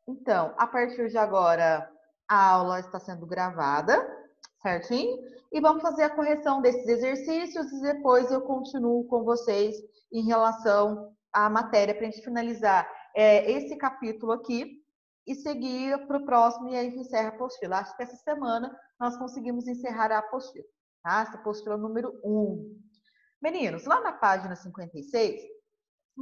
Então, a partir de agora, a aula está sendo gravada, certinho? E vamos fazer a correção desses exercícios e depois eu continuo com vocês em relação à matéria para a gente finalizar esse capítulo aqui e seguir para o próximo e aí encerra a apostila. Acho que essa semana nós conseguimos encerrar a apostila, tá? Essa apostila número 1. Meninos, lá na página 56,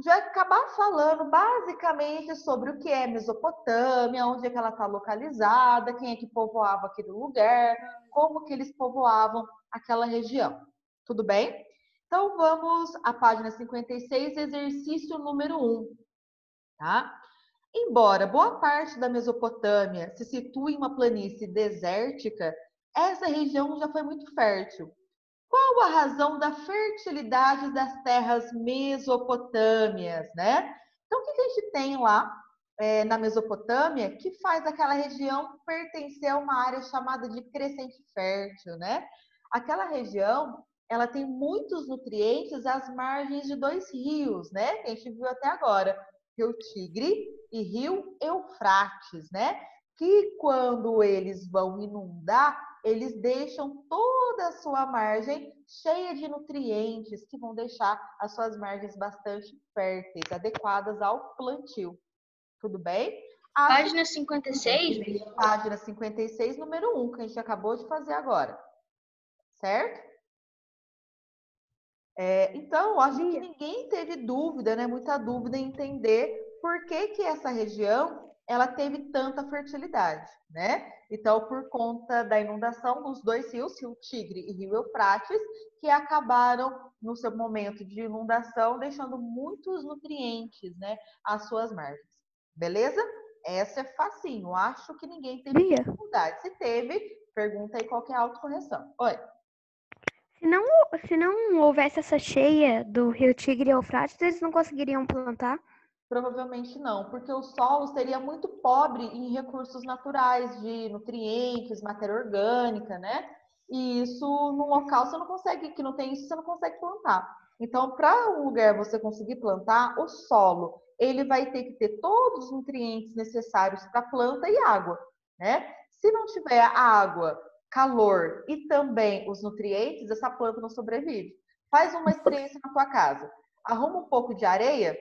já acabar falando basicamente sobre o que é Mesopotâmia, onde é que ela está localizada, quem é que povoava aquele lugar, como que eles povoavam aquela região. Tudo bem? Então vamos à página 56, exercício número 1, tá? Embora boa parte da Mesopotâmia se situe em uma planície desértica, essa região já foi muito fértil. Qual a razão da fertilidade das terras mesopotâmias, né? Então, o que a gente tem lá na Mesopotâmia que faz aquela região pertencer a uma área chamada de crescente fértil, né? Aquela região, ela tem muitos nutrientes às margens de dois rios, né? Que a gente viu até agora, Rio Tigre e Rio Eufrates, né? Que quando eles vão inundar, eles deixam toda a sua margem cheia de nutrientes que vão deixar as suas margens bastante férteis, adequadas ao plantio. Tudo bem? Página 56, Página 56, número 1, que a gente acabou de fazer agora. Certo? Então, acho que ninguém teve dúvida, né? Muita dúvida em entender por que essa região ela teve tanta fertilidade, né? Então, por conta da inundação dos dois rios, Rio Tigre e Rio Eufrates, que acabaram no seu momento de inundação deixando muitos nutrientes, né, às suas margens. Beleza? Essa é facinho. Acho que ninguém teve dificuldade. Se teve, pergunta aí qual que é a autocorreção. Oi. Se não houvesse essa cheia do Rio Tigre e Eufrates, eles não conseguiriam plantar? Provavelmente não, porque o solo seria muito pobre em recursos naturais, de nutrientes, matéria orgânica, né? E isso num local você não consegue, que não tem isso, você não consegue plantar. Então, para um lugar você conseguir plantar, o solo, ele vai ter que ter todos os nutrientes necessários para a planta e água, né? Se não tiver água, calor e também os nutrientes, essa planta não sobrevive. Faz uma experiência na tua casa. Arruma um pouco de areia,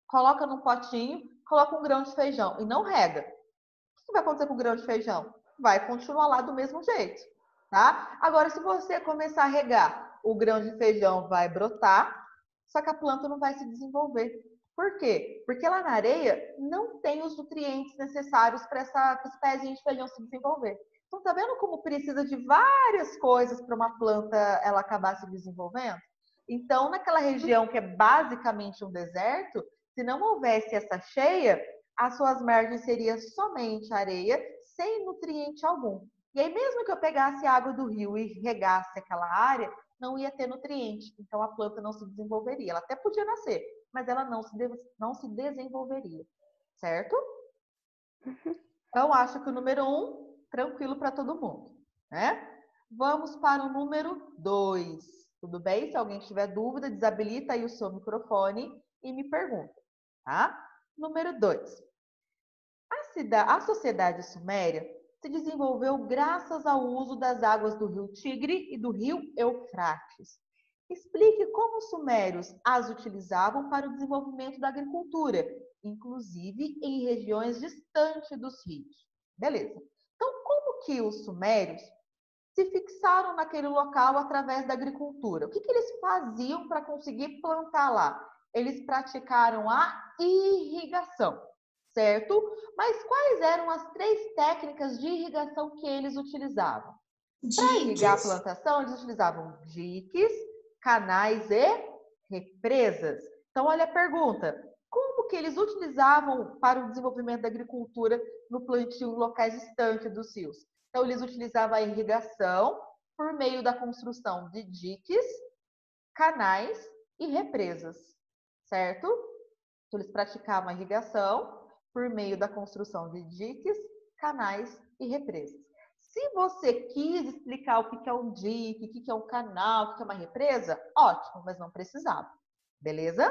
coloca num potinho, coloca um grão de feijão e não rega. O que vai acontecer com o grão de feijão? Vai continuar lá do mesmo jeito, tá? Agora, se você começar a regar, o grão de feijão vai brotar, só que a planta não vai se desenvolver. Por quê? Porque lá na areia não tem os nutrientes necessários para esse pezinho de feijão se desenvolver. Então, tá vendo como precisa de várias coisas para uma planta ela acabar se desenvolvendo? Então, naquela região que é basicamente um deserto, se não houvesse essa cheia, as suas margens seriam somente areia, sem nutriente algum. E aí, mesmo que eu pegasse água do rio e regasse aquela área, não ia ter nutriente. Então, a planta não se desenvolveria. Ela até podia nascer, mas ela não se desenvolveria. Certo? Então, acho que o número 1, tranquilo para todo mundo. Né? Vamos para o número 2. Tudo bem? Se alguém tiver dúvida, desabilita aí o seu microfone e me pergunta. Tá? Número 2. A sociedade suméria se desenvolveu graças ao uso das águas do rio Tigre e do rio Eufrates. Explique como os sumérios as utilizavam para o desenvolvimento da agricultura, inclusive em regiões distantes dos rios. Beleza. Então, como que os sumérios se fixaram naquele local através da agricultura? O que eles faziam para conseguir plantar lá? Eles praticaram a irrigação, certo? Mas quais eram as 3 técnicas de irrigação que eles utilizavam? Para irrigar a plantação, eles utilizavam diques, canais e represas. Então, olha a pergunta: como que eles utilizavam para o desenvolvimento da agricultura no plantio em locais distantes dos rios? Então, eles utilizavam a irrigação por meio da construção de diques, canais e represas, certo? Então, eles praticavam a irrigação por meio da construção de diques, canais e represas. Se você quis explicar o que é um dique, o que é um canal, o que é uma represa, ótimo, mas não precisava. Beleza?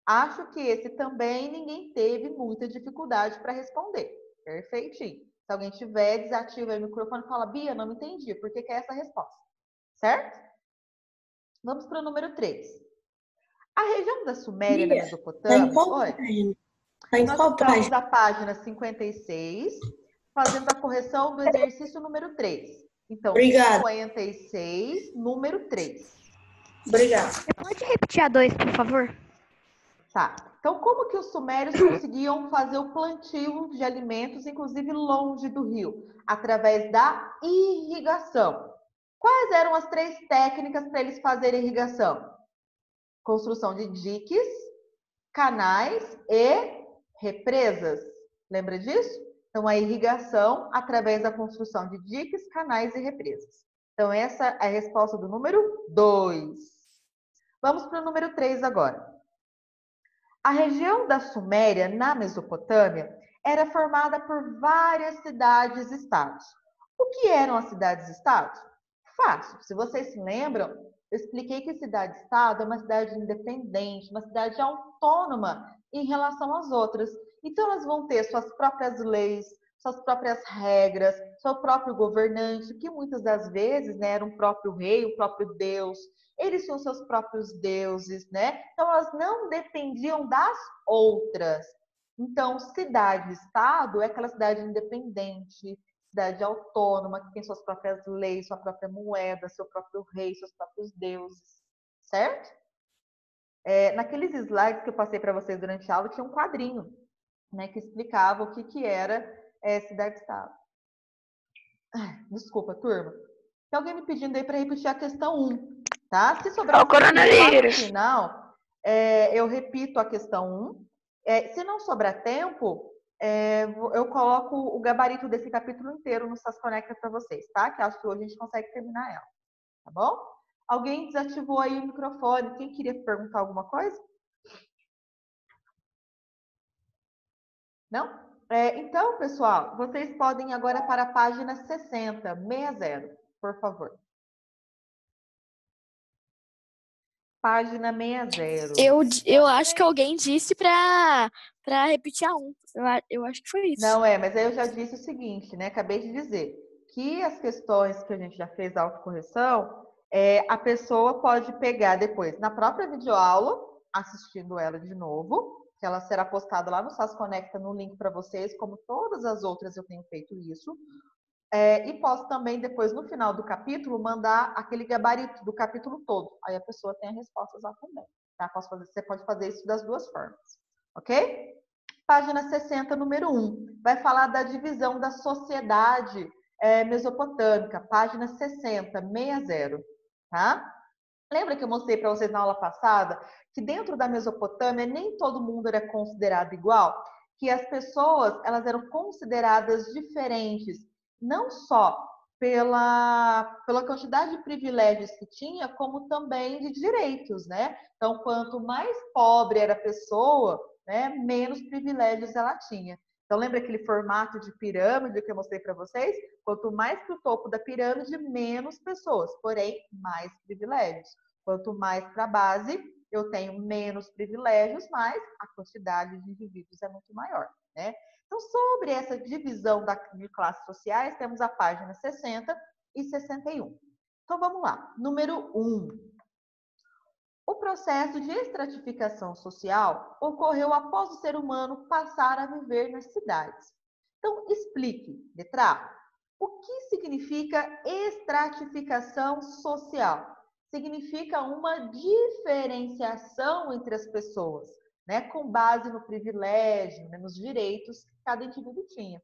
Acho que esse também ninguém teve muita dificuldade para responder. Perfeitinho. Se alguém tiver, desativa aí o microfone e fala, Bia, não entendi, por que é essa resposta? Certo? Vamos para o número 3. A região da Suméria na Bia, tá em Mesopotâmia... qual Oi. página? Tá em Nós qual estamos página? na página 56, fazendo a correção do exercício número 3. Então, Obrigada. 56, número 3. Obrigada. Você pode repetir a 2, por favor? Tá. Então, como que os sumérios conseguiam fazer o plantio de alimentos, inclusive longe do rio? Através da irrigação. Quais eram as 3 técnicas para eles fazerem irrigação? Construção de diques, canais e represas. Lembra disso? Então, a irrigação através da construção de diques, canais e represas. Então, essa é a resposta do número 2. Vamos para o número 3 agora. A região da Suméria, na Mesopotâmia, era formada por várias cidades-estados. O que eram as cidades-estados? Fácil. Se vocês se lembram, eu expliquei que cidade-estado é uma cidade independente, uma cidade autônoma em relação às outras. Então, elas vão ter suas próprias leis, suas próprias regras, seu próprio governante, que muitas das vezes, né, era um próprio rei, o próprio Deus. Eles tinham seus próprios deuses, né? Então, elas não dependiam das outras. Então, cidade-estado é aquela cidade independente, cidade autônoma, que tem suas próprias leis, sua própria moeda, seu próprio rei, seus próprios deuses, certo? Naqueles slides que eu passei para vocês durante a aula, tinha um quadrinho, né, que explicava o que era cidade-estado. Desculpa, turma. Tem alguém me pedindo aí para repetir a questão 1, tá? Se sobrar um tempinho lá no final, eu repito a questão 1. Se não sobrar tempo, eu coloco o gabarito desse capítulo inteiro no SAS Conecta para vocês, tá? Que acho que hoje a gente consegue terminar ela, tá bom? Alguém desativou aí o microfone? Quem queria perguntar alguma coisa? Não? Então, pessoal, vocês podem agora para a página 60, por favor. Página 60. Eu acho que alguém disse pra repetir a 1. Eu acho que foi isso. Não mas aí eu já disse o seguinte, né? Acabei de dizer que as questões que a gente já fez da autocorreção, a pessoa pode pegar depois na própria videoaula, assistindo ela de novo, que ela será postada lá no SAS Conecta no link para vocês, como todas as outras eu tenho feito isso. E posso também, depois, no final do capítulo, mandar aquele gabarito do capítulo todo. Aí a pessoa tem as respostas lá também. Tá? Você pode fazer isso das duas formas. Ok? Página 60, número 1. Vai falar da divisão da sociedade mesopotâmica. Página 60, 60. Tá? Lembra que eu mostrei para vocês na aula passada que dentro da Mesopotâmia nem todo mundo era considerado igual? Que as pessoas elas eram consideradas diferentes, não só pela quantidade de privilégios que tinha, como também de direitos, né? Então, quanto mais pobre era a pessoa, né, menos privilégios ela tinha. Então, lembra aquele formato de pirâmide que eu mostrei para vocês? Quanto mais para o topo da pirâmide, menos pessoas, porém, mais privilégios. Quanto mais para a base, eu tenho menos privilégios, mas a quantidade de indivíduos é muito maior, né? Então, sobre essa divisão de classes sociais, temos a página 60 e 61. Então, vamos lá. Número 1. O processo de estratificação social ocorreu após o ser humano passar a viver nas cidades. Então, explique, letra A, o que significa estratificação social? Significa uma diferenciação entre as pessoas, né, com base no privilégio, né, nos direitos que cada indivíduo tinha,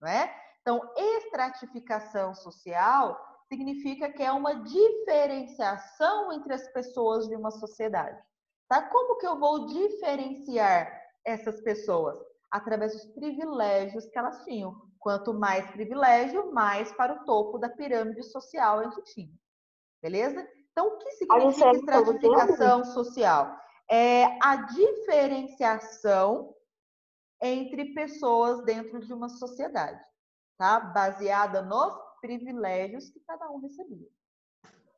não é? Então, estratificação social significa que é uma diferenciação entre as pessoas de uma sociedade. Tá? Como que eu vou diferenciar essas pessoas? Através dos privilégios que elas tinham. Quanto mais privilégio, mais para o topo da pirâmide social a gente tinha. Beleza? Então, o que significa estratificação social? É a diferenciação entre pessoas dentro de uma sociedade, tá? Baseada nos privilégios que cada um recebia,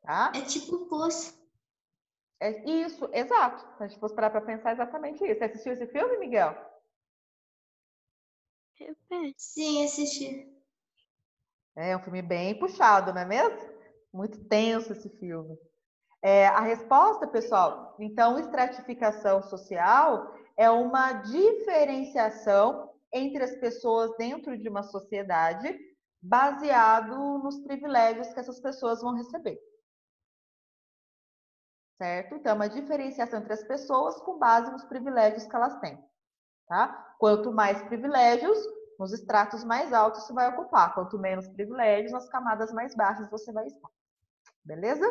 tá? É tipo poço. É isso, exato. Se a gente fosse parar para pensar exatamente isso. Você assistiu esse filme, Miguel? Repete. Sim, assisti. É um filme bem puxado, não é mesmo? Muito tenso esse filme. A resposta, pessoal, então, estratificação social é uma diferenciação entre as pessoas dentro de uma sociedade baseado nos privilégios que essas pessoas vão receber. Certo? Então, é uma diferenciação entre as pessoas com base nos privilégios que elas têm. Tá? Quanto mais privilégios, nos estratos mais altos você vai ocupar. Quanto menos privilégios, nas camadas mais baixas você vai estar. Beleza?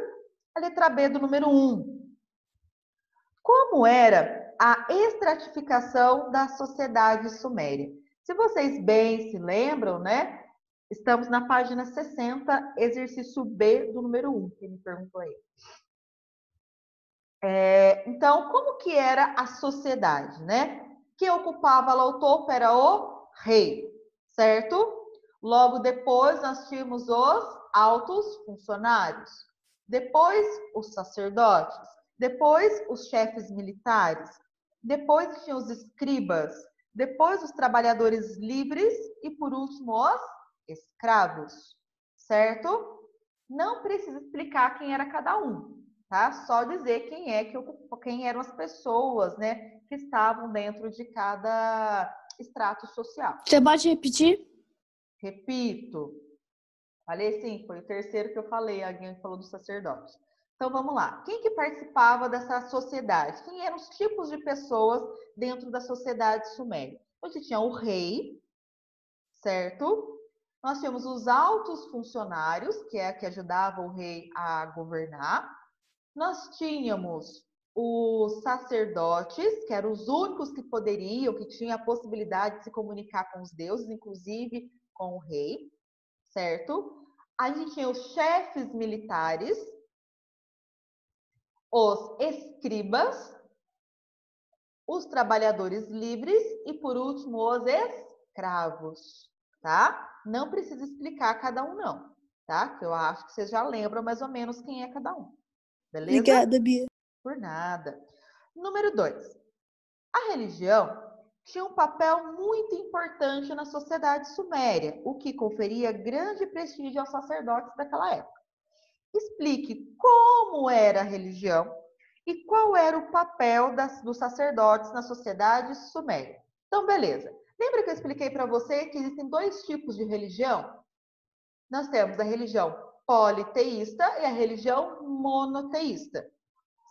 A letra B do número 1. Como era a estratificação da sociedade suméria? Se vocês bem se lembram, né? Estamos na página 60, exercício B do número 1, que me perguntou aí. Então, como que era a sociedade, né? Quem ocupava lá o topo era o rei, certo? Logo depois nós tínhamos os altos funcionários, depois os sacerdotes, depois os chefes militares, depois tinha os escribas, depois os trabalhadores livres e por último os escravos, certo? Não precisa explicar quem era cada um, tá? Só dizer quem eram as pessoas, né, que estavam dentro de cada extrato social. Você pode repetir? Repito. Falei sim, foi o terceiro que eu falei, alguém falou dos sacerdotes. Então vamos lá. Quem que participava dessa sociedade? Quem eram os tipos de pessoas dentro da sociedade suméria? A gente tinha o rei, certo? Nós tínhamos os altos funcionários, que ajudavam o rei a governar. Nós tínhamos os sacerdotes, que eram os únicos que poderiam, que tinham a possibilidade de se comunicar com os deuses, inclusive com o rei, certo? A gente tinha os chefes militares, os escribas, os trabalhadores livres e, por último, os escravos, tá? Não precisa explicar cada um, não, tá? Que eu acho que vocês já lembram mais ou menos quem é cada um. Beleza? Obrigada, Bia. Por nada. Número 2. A religião tinha um papel muito importante na sociedade suméria, o que conferia grande prestígio aos sacerdotes daquela época. Explique como era a religião e qual era o papel dos sacerdotes na sociedade suméria. Então, beleza. Lembra que eu expliquei para você que existem dois tipos de religião? Nós temos a religião politeísta e a religião monoteísta,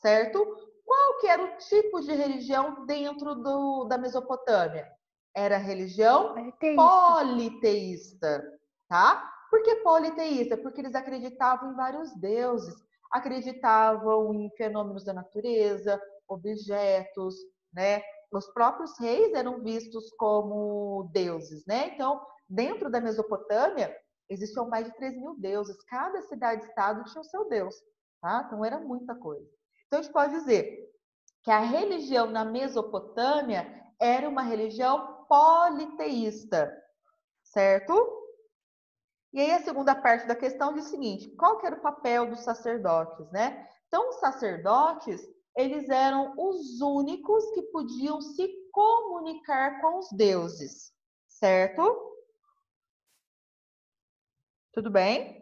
certo? Qual que era o tipo de religião dentro da Mesopotâmia? Era a religião politeísta, tá? Por que politeísta? Porque eles acreditavam em vários deuses, acreditavam em fenômenos da natureza, objetos, né? Os próprios reis eram vistos como deuses, né? Então, dentro da Mesopotâmia, existiam mais de 3.000 deuses. Cada cidade-estado tinha o seu deus, tá? Então, era muita coisa. Então, a gente pode dizer que a religião na Mesopotâmia era uma religião politeísta, certo? E aí a segunda parte da questão diz o seguinte: qual que era o papel dos sacerdotes, né? Então, os sacerdotes, eles eram os únicos que podiam se comunicar com os deuses, certo? Tudo bem?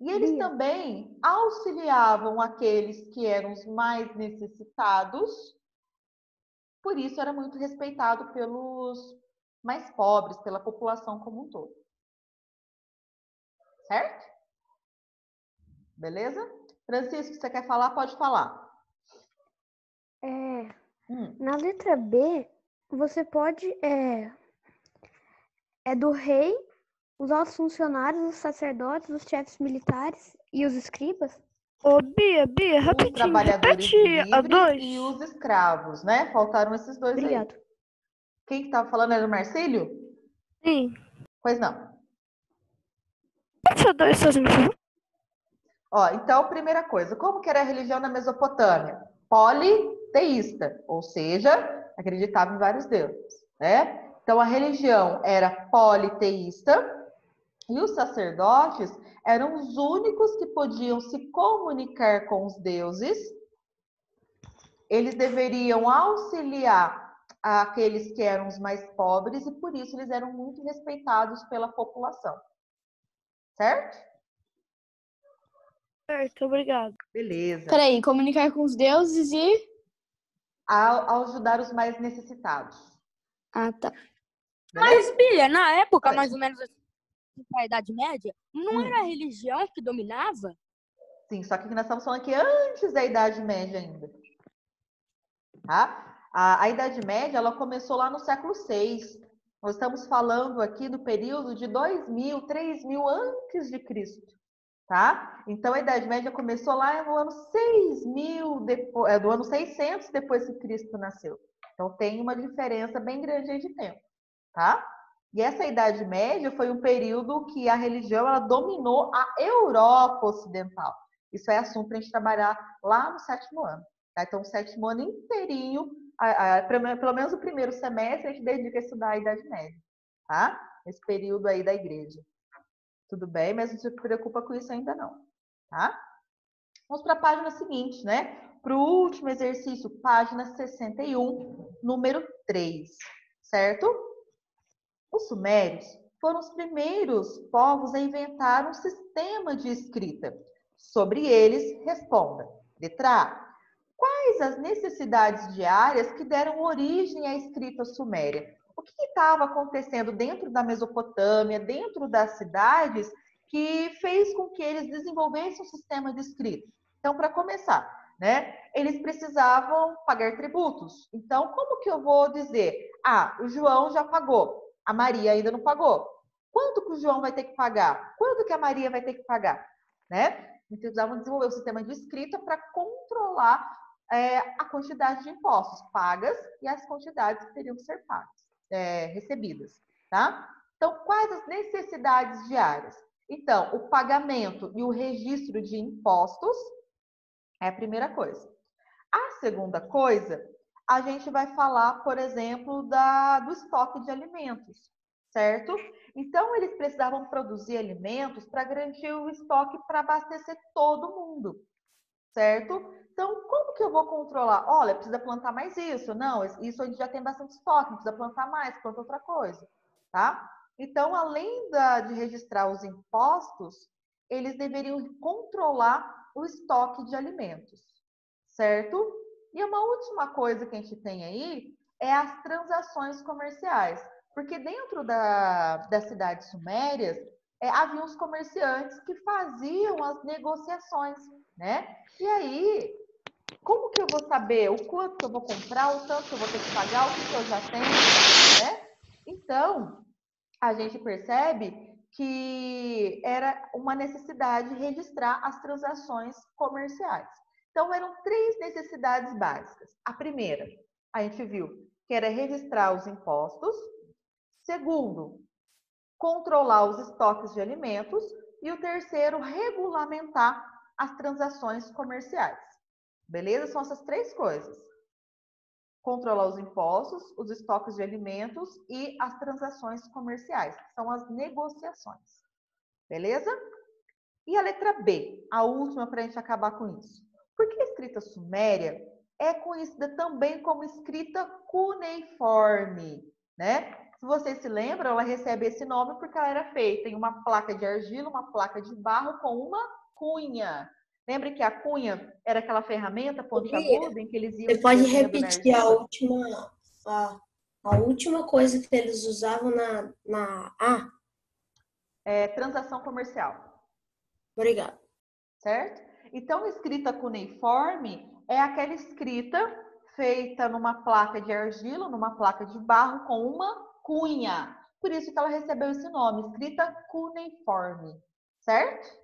E eles também auxiliavam aqueles que eram os mais necessitados, por isso era muito respeitado pelos mais pobres, pela população como um todo. Certo? Beleza? Francisco, você quer falar? Pode falar. Na letra B, você pode... É do rei, os altos funcionários, os sacerdotes, os chefes militares e os escribas? Ô, Bia, Os rapidinho, trabalhadores repete a livres 2. e os escravos, né? Faltaram esses dois Obrigado. aí. Quem que estava falando era o Marcílio? Sim. Pois não. Pode ser 2 sozinho, por favor? Ó, então, primeira coisa, como que era a religião na Mesopotâmia? Politeísta, ou seja, acreditava em vários deuses, né? Então, a religião era politeísta e os sacerdotes eram os únicos que podiam se comunicar com os deuses eles deveriam auxiliar aqueles que eram os mais pobres e por isso eles eram muito respeitados pela população. Certo? Certo, obrigado. Beleza. Peraí, comunicar com os deuses e... Ao ajudar os mais necessitados. Ah, tá. Mas, Bia, na época, Oi. mais ou menos da Idade Média, não era a religião que dominava? Sim, só que nós estamos falando aqui antes da Idade Média ainda. Tá? A Idade Média, ela começou lá no século VI. Nós estamos falando aqui do período de 2000, 3000 antes de Cristo. Tá? Então, a Idade Média começou lá no ano 6000, do ano 600 depois que Cristo nasceu. Então, tem uma diferença bem grande aí de tempo. Tá? E essa Idade Média foi um período que a religião ela dominou a Europa Ocidental. Isso é assunto para a gente trabalhar lá no 7º ano. Tá? Então, o 7º ano inteirinho, pelo menos o primeiro semestre, a gente dedica a estudar a Idade Média. Tá? Esse período aí da igreja. Tudo bem, mas não se preocupa com isso ainda não. Tá? Vamos para a página seguinte, né? Para o último exercício, página 61, número 3. Certo? Os sumérios foram os primeiros povos a inventar um sistema de escrita. Sobre eles, responda. Letra A. Quais as necessidades diárias que deram origem à escrita suméria? O que estava acontecendo dentro da Mesopotâmia, dentro das cidades, que fez com que eles desenvolvessem um sistema de escrita? Então, para começar, né, eles precisavam pagar tributos. Então, como que eu vou dizer? Ah, o João já pagou, a Maria ainda não pagou. Quanto que o João vai ter que pagar? Quanto que a Maria vai ter que pagar? Né? Então, precisavam desenvolver um sistema de escrita para controlar a quantidade de impostos pagas e as quantidades que teriam que ser pagas, recebidas. Tá? Então, quais as necessidades diárias? Então, o pagamento e o registro de impostos é a primeira coisa. A segunda coisa, a gente vai falar, por exemplo, do estoque de alimentos, certo? Então, eles precisavam produzir alimentos para garantir o estoque para abastecer todo mundo, certo? Então, como que eu vou controlar? Olha, precisa plantar mais isso. Não, isso a gente já tem bastante estoque, não precisa plantar mais, planta outra coisa, tá? Então, além de registrar os impostos, eles deveriam controlar o estoque de alimentos, certo? E uma última coisa que a gente tem aí é as transações comerciais. Porque dentro das cidades sumérias, havia os comerciantes que faziam as negociações, né? E aí, como que eu vou saber o quanto que eu vou comprar, o tanto que eu vou ter que pagar, o que eu já tenho, né? Então, a gente percebe que era uma necessidade registrar as transações comerciais. Então, eram 3 necessidades básicas. A primeira, a gente viu, que era registrar os impostos. Segundo, controlar os estoques de alimentos. E o terceiro, regulamentar as transações comerciais. Beleza? São essas 3 coisas. Controlar os impostos, os estoques de alimentos e as transações comerciais, que são as negociações. Beleza? E a letra B, a última para a gente acabar com isso. Por que a escrita suméria é conhecida também como escrita cuneiforme, né? Se vocês se lembram, ela recebe esse nome porque ela era feita em uma placa de argila, uma placa de barro com uma cunha. Lembra que a cunha era aquela ferramenta pontiaguda em que eles iam... Você pode escrevendo na repetir argila? a última coisa que eles usavam na A? Transação comercial. Obrigado. Certo? Então, escrita cuneiforme é aquela escrita feita numa placa de argila, numa placa de barro com uma cunha. Por isso que ela recebeu esse nome, escrita cuneiforme. Certo?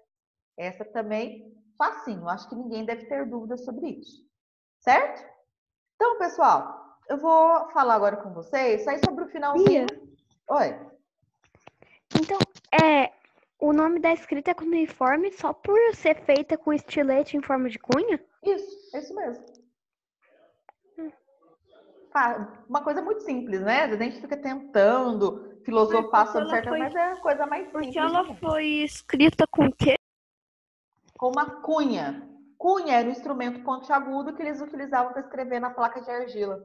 Essa também, facinho. Acho que ninguém deve ter dúvidas sobre isso. Certo? Então, pessoal, eu vou falar agora com vocês aí sobre o finalzinho. Bia. Oi. Então, o nome da escrita é cuneiforme só por ser feita com estilete em forma de cunha? Isso, é isso mesmo. Uma coisa muito simples, né? A gente fica tentando filosofar sobre certas coisas, mas é a coisa mais simples. Porque ela foi escrita com o quê? Com uma cunha. Cunha era um instrumento pontiagudo que eles utilizavam para escrever na placa de argila.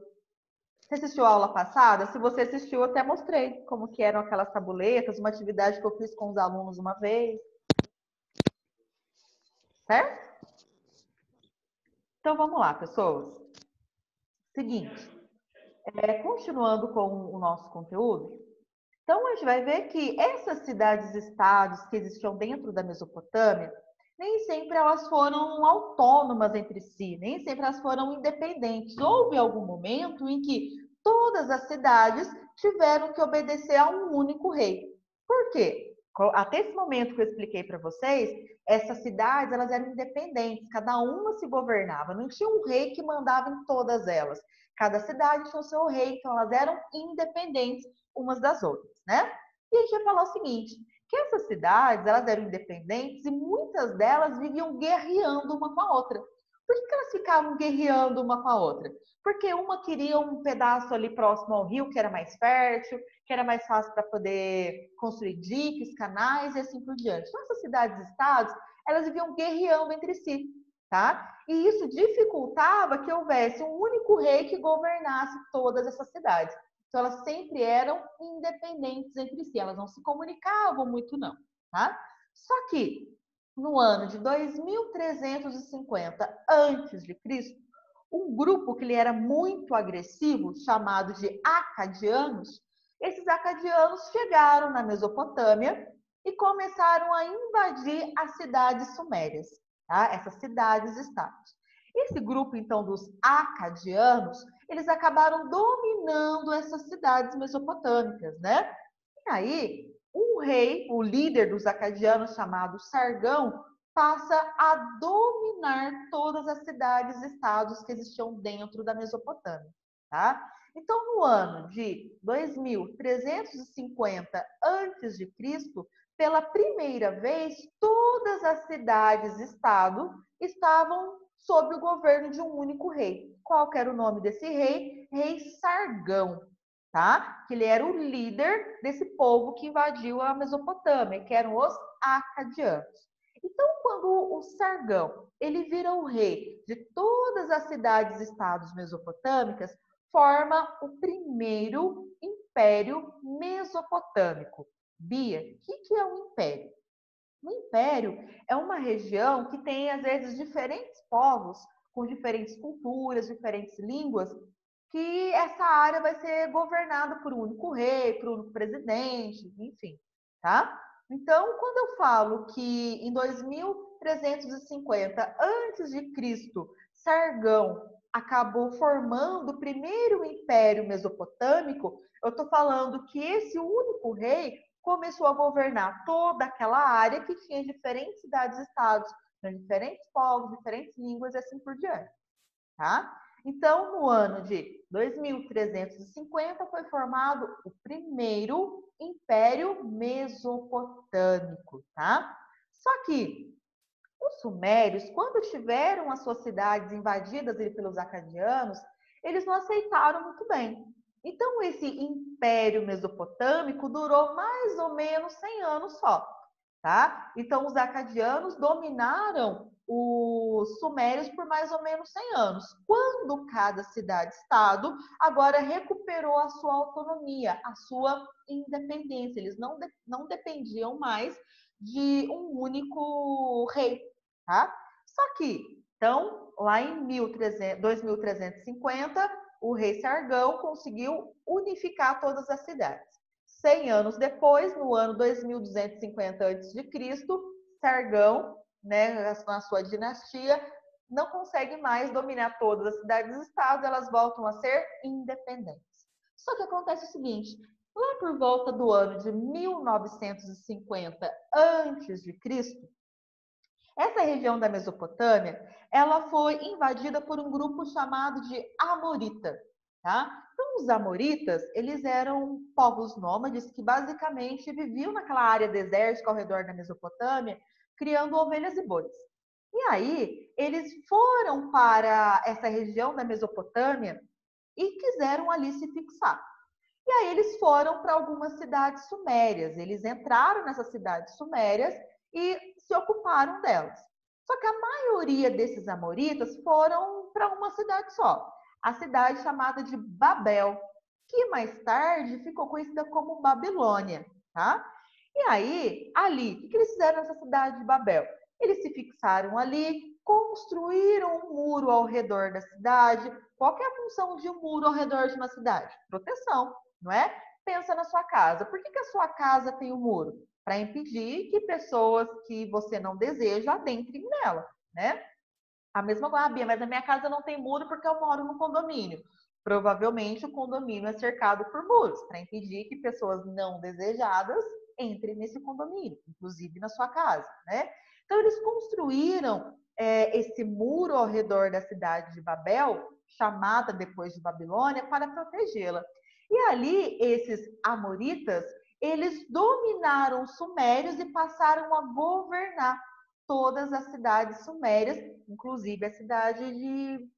Você assistiu a aula passada? Se você assistiu, eu até mostrei como que eram aquelas tabuletas, uma atividade que eu fiz com os alunos uma vez. Certo? Então, vamos lá, pessoas. Seguinte, continuando com o nosso conteúdo, então a gente vai ver que essas cidades-estados que existiam dentro da Mesopotâmia, nem sempre elas foram autônomas entre si, nem sempre elas foram independentes. Houve algum momento em que todas as cidades tiveram que obedecer a um único rei. Por quê? Até esse momento que eu expliquei para vocês, essas cidades elas eram independentes, cada uma se governava, não tinha um rei que mandava em todas elas. Cada cidade tinha o seu rei, então elas eram independentes umas das outras, né? E a gente vai falar o seguinte, que essas cidades, elas eram independentes e muitas delas viviam guerreando uma com a outra. Por que elas ficavam guerreando uma com a outra? Porque uma queria um pedaço ali próximo ao rio, que era mais fértil, que era mais fácil para poder construir diques, canais e assim por diante. Então, essas cidades-estados, elas viviam guerreando entre si, tá? E isso dificultava que houvesse um único rei que governasse todas essas cidades. Então, elas sempre eram independentes entre si, elas não se comunicavam muito não, tá? Só que no ano de 2350 a.C., um grupo que ele era muito agressivo, chamado de acadianos, esses acadianos chegaram na Mesopotâmia e começaram a invadir as cidades sumérias, tá? Essas cidades-estados. Esse grupo, então, dos acadianos, eles acabaram dominando essas cidades mesopotâmicas, né? E aí, um rei, o líder dos acadianos, chamado Sargão, passa a dominar todas as cidades e estados que existiam dentro da Mesopotâmia, tá? Então, no ano de 2350 a.C., pela primeira vez, todas as cidades-estado estavam sob o governo de um único rei. Qual que era o nome desse rei? Rei Sargão, tá? Que ele era o líder desse povo que invadiu a Mesopotâmia, que eram os acadianos. Então, quando o Sargão ele vira o rei de todas as cidades-estados mesopotâmicas, forma o primeiro império mesopotâmico. Bia, o que é um império? Um império é uma região que tem, às vezes, diferentes povos com diferentes culturas, diferentes línguas, que essa área vai ser governada por um único rei, por um único presidente, enfim, tá? Então, quando eu falo que em 2350 a.C., Sargão acabou formando o primeiro império mesopotâmico, eu estou falando que esse único rei começou a governar toda aquela área que tinha diferentes cidades-estados, diferentes povos, diferentes línguas e assim por diante, tá? Então, no ano de 2350 foi formado o primeiro Império Mesopotâmico, tá? Só que os sumérios, quando tiveram as suas cidades invadidas pelos acadianos, eles não aceitaram muito bem. Então, esse Império Mesopotâmico durou mais ou menos 100 anos só, tá? Então, os acadianos dominaram os sumérios por mais ou menos 100 anos. Quando cada cidade-estado agora recuperou a sua autonomia, a sua independência. Eles não dependiam mais de um único rei, tá? Só que, então, lá em 2350, o rei Sargão conseguiu unificar todas as cidades. 100 anos depois, no ano 2250 a.C., Sargão, né, na sua dinastia, não consegue mais dominar todas as cidades-estados, elas voltam a ser independentes. Só que acontece o seguinte, lá por volta do ano de 1950 a.C., essa região da Mesopotâmia, ela foi invadida por um grupo chamado de Amorita, tá? Então, os Amoritas, eles eram povos nômades que basicamente viviam naquela área desértica ao redor da Mesopotâmia, criando ovelhas e bois. E aí, eles foram para essa região da Mesopotâmia e quiseram ali se fixar. E aí, eles foram para algumas cidades sumérias. Eles entraram nessas cidades sumérias e se ocuparam delas. Só que a maioria desses amoritas foram para uma cidade só, a cidade chamada de Babel, que mais tarde ficou conhecida como Babilônia, tá? E aí, ali, o que eles fizeram nessa cidade de Babel? Eles se fixaram ali, construíram um muro ao redor da cidade. Qual que é a função de um muro ao redor de uma cidade? Proteção, não é? Pensa na sua casa. Por que a sua casa tem um muro? Para impedir que pessoas que você não deseja adentrem nela, né? A mesma coisa, Bia, mas a minha casa não tem muro porque eu moro no condomínio. Provavelmente o condomínio é cercado por muros, para impedir que pessoas não desejadas entrem nesse condomínio, inclusive na sua casa, né? Então, eles construíram esse muro ao redor da cidade de Babel, chamada depois de Babilônia, para protegê-la. E ali, esses amoritas, eles dominaram os sumérios e passaram a governar todas as cidades sumérias, inclusive a cidade de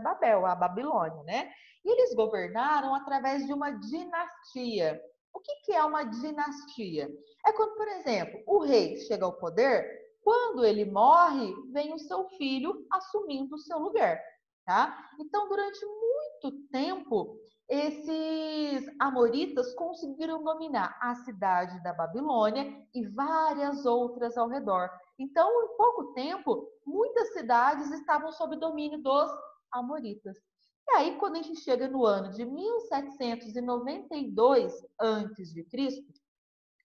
Babel, a Babilônia, né? E eles governaram através de uma dinastia. O que é uma dinastia? É quando, por exemplo, o rei chega ao poder, quando ele morre, vem o seu filho assumindo o seu lugar, tá? Então, durante muito tempo, esses amoritas conseguiram dominar a cidade da Babilônia e várias outras ao redor. Então, em pouco tempo, muitas cidades estavam sob domínio dos amoritas. E aí, quando a gente chega no ano de 1792 a.C.,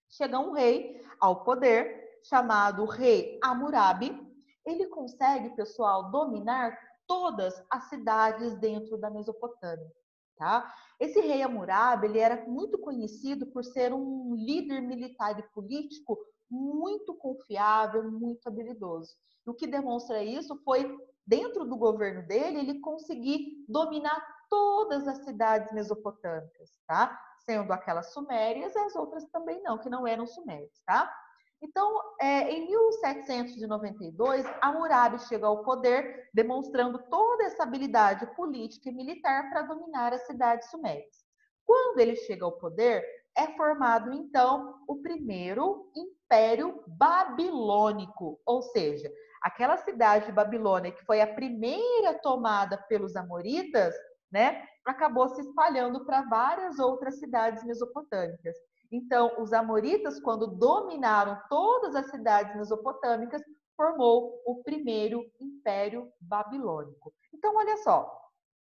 chega um rei ao poder, chamado rei Hammurabi. Ele consegue, pessoal, dominar todas as cidades dentro da Mesopotâmia. Tá? Esse rei Hammurabi, ele era muito conhecido por ser um líder militar e político muito confiável, muito habilidoso. E o que demonstra isso foi, dentro do governo dele, ele conseguir dominar todas as cidades mesopotâmicas, tá? Sendo aquelas sumérias e as outras também não, que não eram sumérias, tá? Então, em 1792, Hammurabi chega ao poder, demonstrando toda essa habilidade política e militar para dominar as cidades sumérias. Quando ele chega ao poder, é formado, então, o primeiro Império Babilônico, ou seja, aquela cidade de Babilônia que foi a primeira tomada pelos amoritas, né, acabou se espalhando para várias outras cidades mesopotâmicas. Então, os amoritas, quando dominaram todas as cidades mesopotâmicas, formou o primeiro Império Babilônico. Então, olha só,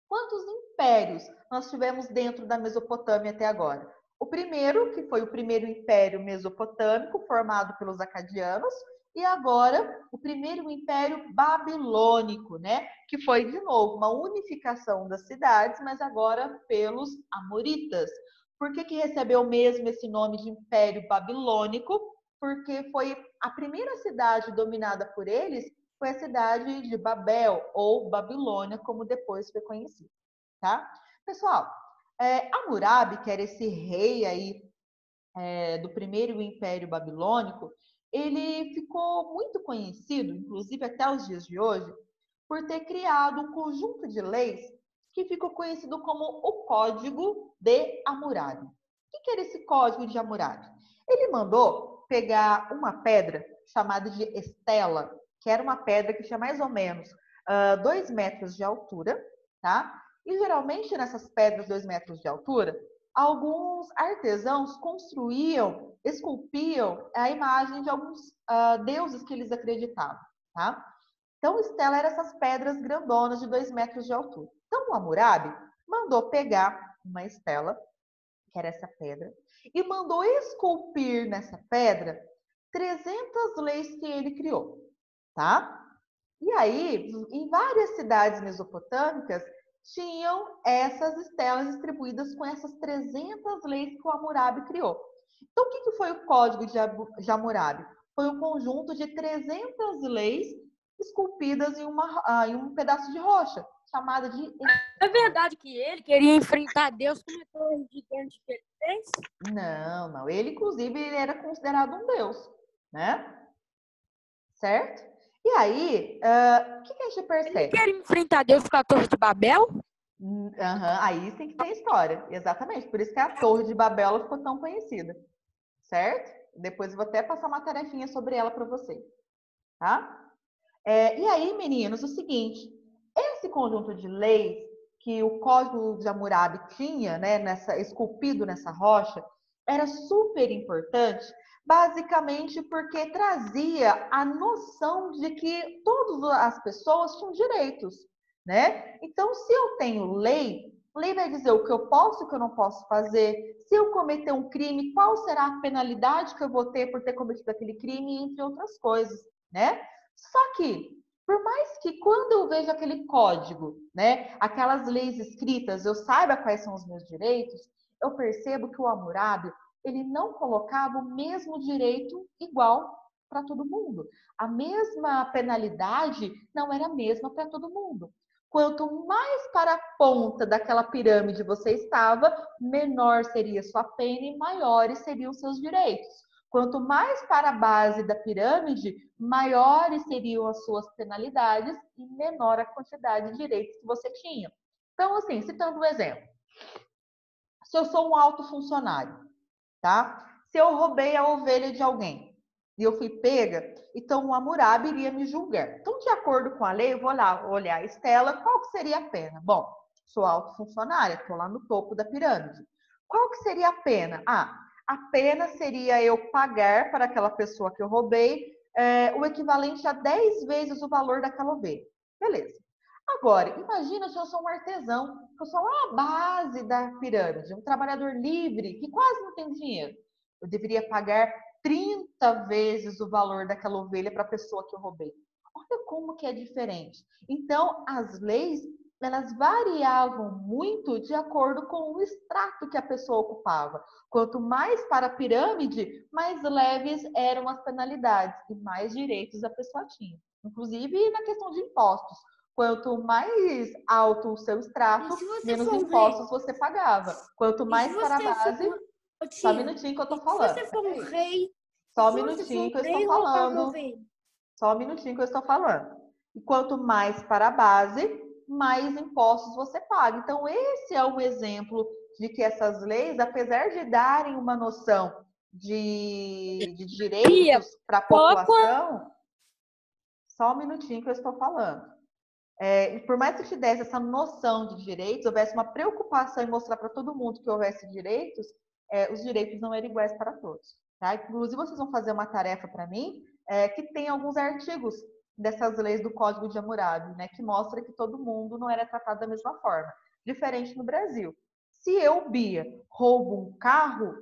quantos impérios nós tivemos dentro da Mesopotâmia até agora? O primeiro, que foi o primeiro Império Mesopotâmico, formado pelos acadianos, e agora o primeiro Império Babilônico, né? Que foi, de novo, uma unificação das cidades, mas agora pelos amoritas. Por que recebeu mesmo esse nome de Império Babilônico? Porque foi a primeira cidade dominada por eles, foi a cidade de Babel, ou Babilônia, como depois foi conhecido, tá? Pessoal, Hammurabi, que era esse rei aí do primeiro Império Babilônico, ele ficou muito conhecido, inclusive até os dias de hoje, por ter criado um conjunto de leis que ficou conhecido como o Código de Hammurabi. O que era esse Código de Hammurabi? Ele mandou pegar uma pedra chamada de estela, que era uma pedra que tinha mais ou menos 2 metros de altura, tá? E geralmente nessas pedras 2 metros de altura, alguns artesãos construíam, esculpiam a imagem de alguns deuses que eles acreditavam, tá? Então, estela eram essas pedras grandonas de 2 metros de altura. Então, o Hammurabi mandou pegar uma estela, que era essa pedra, e mandou esculpir nessa pedra 300 leis que ele criou, tá? E aí, em várias cidades mesopotâmicas, tinham essas estelas distribuídas com essas 300 leis que o Hammurabi criou. Então, o que foi o Código de Hammurabi? Foi um conjunto de 300 leis esculpidas em um pedaço de rocha, chamada de... É verdade que ele queria enfrentar Deus com uma torre gigante que ele fez? Não. Ele, inclusive, ele era considerado um deus, né? Certo? E aí, o que a gente Ele percebe? queria enfrentar Deus com a torre de Babel? Aí tem que ter história, exatamente. Por isso que a Torre de Babel ficou tão conhecida, certo? Depois eu vou até passar uma tarefinha sobre ela para você, tá? E aí, meninos, o seguinte, esse conjunto de leis que o Código de Hammurabi tinha, né, esculpido nessa rocha, era super importante, basicamente porque trazia a noção de que todas as pessoas tinham direitos, né? Então, se eu tenho lei, lei vai dizer o que eu posso e o que eu não posso fazer. Se eu cometer um crime, qual será a penalidade que eu vou ter por ter cometido aquele crime, entre outras coisas, né? Só que, por mais que quando eu vejo aquele código, né, aquelas leis escritas, eu saiba quais são os meus direitos, eu percebo que o Hammurabi, ele não colocava o mesmo direito igual para todo mundo. A mesma penalidade não era a mesma para todo mundo. Quanto mais para a ponta daquela pirâmide você estava, menor seria sua pena e maiores seriam seus direitos. Quanto mais para a base da pirâmide, maiores seriam as suas penalidades e menor a quantidade de direitos que você tinha. Então, assim, citando um exemplo. Se eu sou um alto funcionário, tá? Se eu roubei a ovelha de alguém e eu fui pega, então o Hammurabi iria me julgar. Então, de acordo com a lei, eu vou lá olhar a Estela, qual que seria a pena? Bom, sou alto funcionária, estou lá no topo da pirâmide. Qual que seria a pena? A pena seria eu pagar para aquela pessoa que eu roubei o equivalente a 10 vezes o valor daquela ovelha. Beleza. Agora, imagina se eu sou um artesão, que eu sou lá a base da pirâmide, um trabalhador livre, que quase não tem dinheiro. Eu deveria pagar 30 vezes o valor daquela ovelha para a pessoa que eu roubei. Olha como que é diferente. Então, as leis, elas variavam muito de acordo com o extrato que a pessoa ocupava. Quanto mais para a pirâmide, mais leves eram as penalidades e mais direitos a pessoa tinha. Inclusive na questão de impostos. Quanto mais alto o seu extrato, menos impostos você pagava. Quanto mais para a base... Só um minutinho que eu tô falando. Se você for um rei, Só um minutinho que eu estou falando. Só um minutinho que eu estou falando. E quanto mais para a base, mais impostos você paga. Então, esse é um exemplo de que essas leis, apesar de darem uma noção de direitos para a população... Só um minutinho que eu estou falando. E por mais que te desse essa noção de direitos, houvesse uma preocupação em mostrar para todo mundo que houvesse direitos, os direitos não eram iguais para todos. Tá? Inclusive, vocês vão fazer uma tarefa para mim, que tem alguns artigos dessas leis do Código de Hammurabi, né, que mostra que todo mundo não era tratado da mesma forma. Diferente no Brasil. Se eu, Bia, roubo um carro,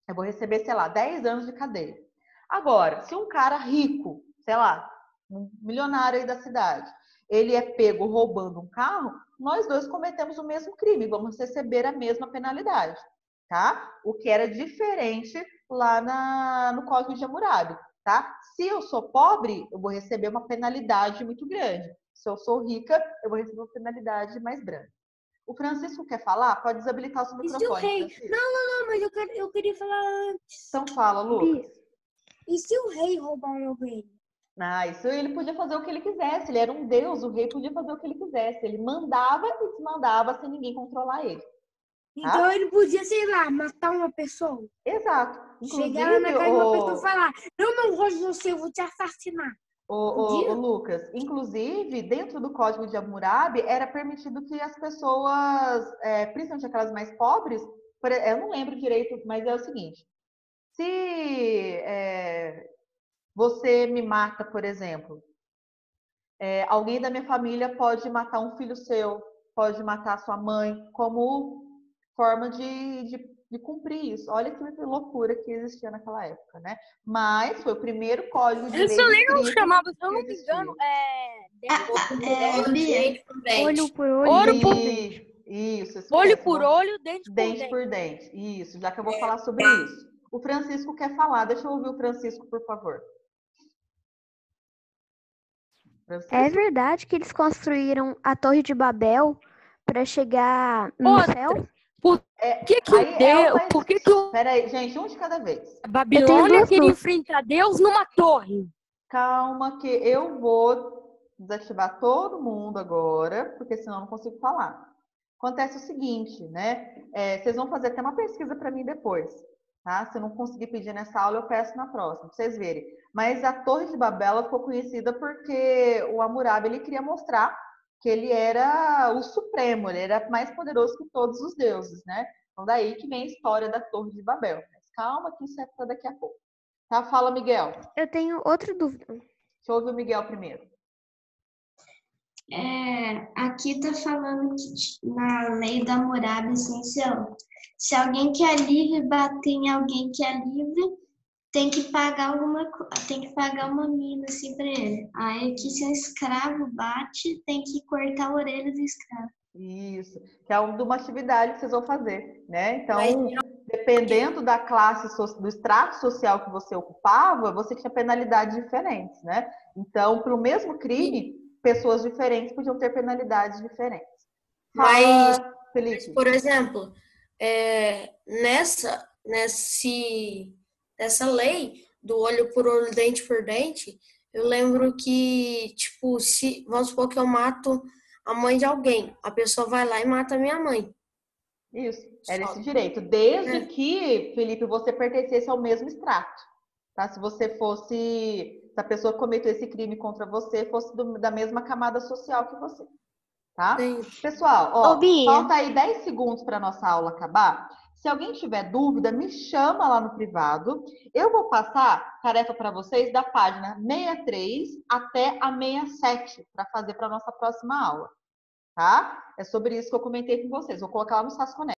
eu vou receber, sei lá, 10 anos de cadeia. Agora, se um cara rico, sei lá, um milionário aí da cidade, ele é pego roubando um carro, nós dois cometemos o mesmo crime, vamos receber a mesma penalidade, tá? O que era diferente lá no Código de Hammurabi, tá? Se eu sou pobre, eu vou receber uma penalidade muito grande. Se eu sou rica, eu vou receber uma penalidade mais grande. O Francisco quer falar? Pode desabilitar o seu microfone. E se o rei... Francisco. Não, mas eu queria falar antes. Então fala, Lucas. E se o rei roubar uma ovelha? Isso ele podia fazer o que ele quisesse. Ele era um deus, o rei podia fazer o que ele quisesse. Ele mandava e desmandava sem ninguém controlar ele. Então ele podia, sei lá, matar uma pessoa. Exato. Inclusive, chegar lá na casa de uma pessoa e falar: eu não gosto de você, eu vou te assassinar. O Lucas, inclusive, dentro do Código de Hammurabi, era permitido que as pessoas, principalmente aquelas mais pobres, eu não lembro direito, mas é o seguinte: se você me mata, por exemplo, alguém da minha família pode matar um filho seu, pode matar sua mãe, como forma de cumprir isso. Olha que loucura que existia naquela época, né? Mas foi o primeiro código de lei Essa lei não escrito chamava, se que eu não me existia. engano, Dente por dente. Olho por olho. Ouro por dente. Isso Olho mesmo. por olho, dente por Dente dente. por dente. Isso, já que eu vou falar sobre isso. O Francisco quer falar. Deixa eu ouvir o Francisco, por favor. Francisco? É verdade que eles construíram a Torre de Babel para chegar no Outra. céu? Por que que Aí o Deus... Por que que o Peraí, gente, um de cada vez. a Babilônia duas queria dúvidas. enfrentar Deus numa torre? Calma que eu vou desativar todo mundo agora, porque senão eu não consigo falar. Acontece o seguinte, né? Vocês vão fazer até uma pesquisa para mim depois. tá? Se eu não conseguir pedir nessa aula, eu peço na próxima, para vocês verem. Mas a Torre de Babel ela ficou conhecida porque o Hammurabi ele queria mostrar que ele era o supremo, ele era mais poderoso que todos os deuses, né? Então daí que vem a história da Torre de Babel. Mas calma que isso é para daqui a pouco. Tá? Fala, Miguel. Eu tenho outra dúvida. Deixa eu ouvir o Miguel primeiro. Aqui tá falando que na lei da Hammurabi essencial, se alguém que é livre bater em alguém que é livre, tem que pagar uma mina assim pra ele. Aí aqui se um escravo bate, tem que cortar a orelha do escravo. Isso, que é uma atividade que vocês vão fazer, né? Então, dependendo da classe, do extrato social que você ocupava, você tinha penalidades diferentes, né? Então, pelo mesmo crime, pessoas diferentes podiam ter penalidades diferentes. Mas, Felipe. por exemplo, nessa lei do olho por olho, dente por dente, eu lembro que, tipo, vamos supor que eu mato a mãe de alguém, a pessoa vai lá e mata a minha mãe. Isso, era esse direito. Desde que, Felipe, você pertencesse ao mesmo extrato. Tá? Se a pessoa que cometeu esse crime contra você fosse da mesma camada social que você. Tá? Sim. Pessoal, ó, Bia. falta aí 10 segundos para nossa aula acabar. Se alguém tiver dúvida, me chama lá no privado. Eu vou passar tarefa para vocês da página 63 até a 67 para fazer para nossa próxima aula. Tá? É sobre isso que eu comentei com vocês. Vou colocar lá no Sasconete.